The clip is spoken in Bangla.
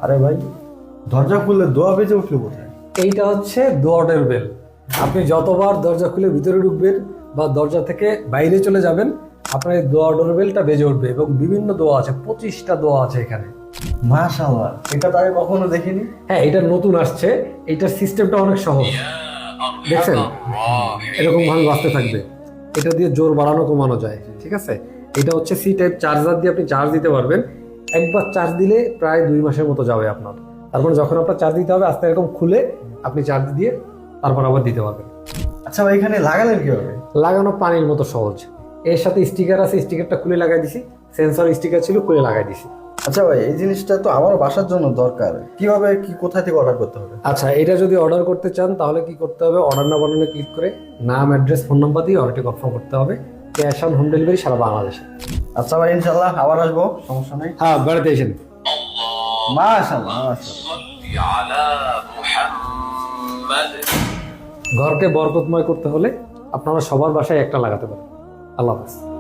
আরে ভাই, দরজা খুললে দোয়া বেজে উঠলো কোথায়? এইটা হচ্ছে দোয়ারের বেল। আপনি যতবার দরজা খুলে ভিতরে ঢুকবেন বা দরজা থেকে বাইরে চলে যাবেন, আপনার এই দোয়া ডোরবেলটা বেজে উঠবে এবং বিভিন্ন দোয়া আছে, 25টা দোয়া আছে এখানে। মাশাআল্লাহ, এটা তো আগে কখনো দেখিনি। হ্যাঁ, এটা নতুন আসছে, এইটার সিস্টেমটা অনেক সহজ। দেখছেন, এরকম ভাবে বাজতে থাকবে। এটা দিয়ে জোর বাড়ানো কমানো যায়, ঠিক আছে। এটা হচ্ছে সি টাইপ চার্জার দিয়ে আপনি চার্জ দিতে পারবেন। একবার চার্জ দিলে প্রায় 2 মাসের মতো যাবে আপনার। তারপর যখন আপনার চার্জ দিতে হবে, আস্তে এরকম খুলে আপনি চার্জ দিয়ে তারপর আবার দিতে পারবেন। আচ্ছা ভাই, এখানে লাগালেন কিভাবে? লাগানো পানির মতো সহজ। এর সাথে স্টিকার আছে, স্টিকারটা খুলে লাগাই দিছি। সেন্সর স্টিকার ছিল, খুলে লাগাই দিছি। আচ্ছা ভাই, এই জিনিসটা তো আমারও বাসার জন্য দরকার। কিভাবে, কি, কোথা থেকে অর্ডার করতে হবে? আচ্ছা, এটা যদি অর্ডার করতে চান তাহলে কি করতে হবে, অর্ডার নাও বাটনে ক্লিক করে নাম, অ্যাড্রেস, ফোন নাম্বার দিয়ে অর্ডারটি কনফার্ম করতে হবে। ক্যাশ অন হোম ডেলিভারি সারা বাংলাদেশে। আচ্ছা ভাই, ইনশাল্লাহ আবার আসবো, সমস্যা নেই। হ্যাঁ, বেড়াতে এসেন। মাশাআল্লাহ মাশাআল্লাহ। ঘরকে বরকতময় করতে হলে আপনারা সবার বাসায় একটা লাগাতে পারেন। আল্লাহ হাফেজ।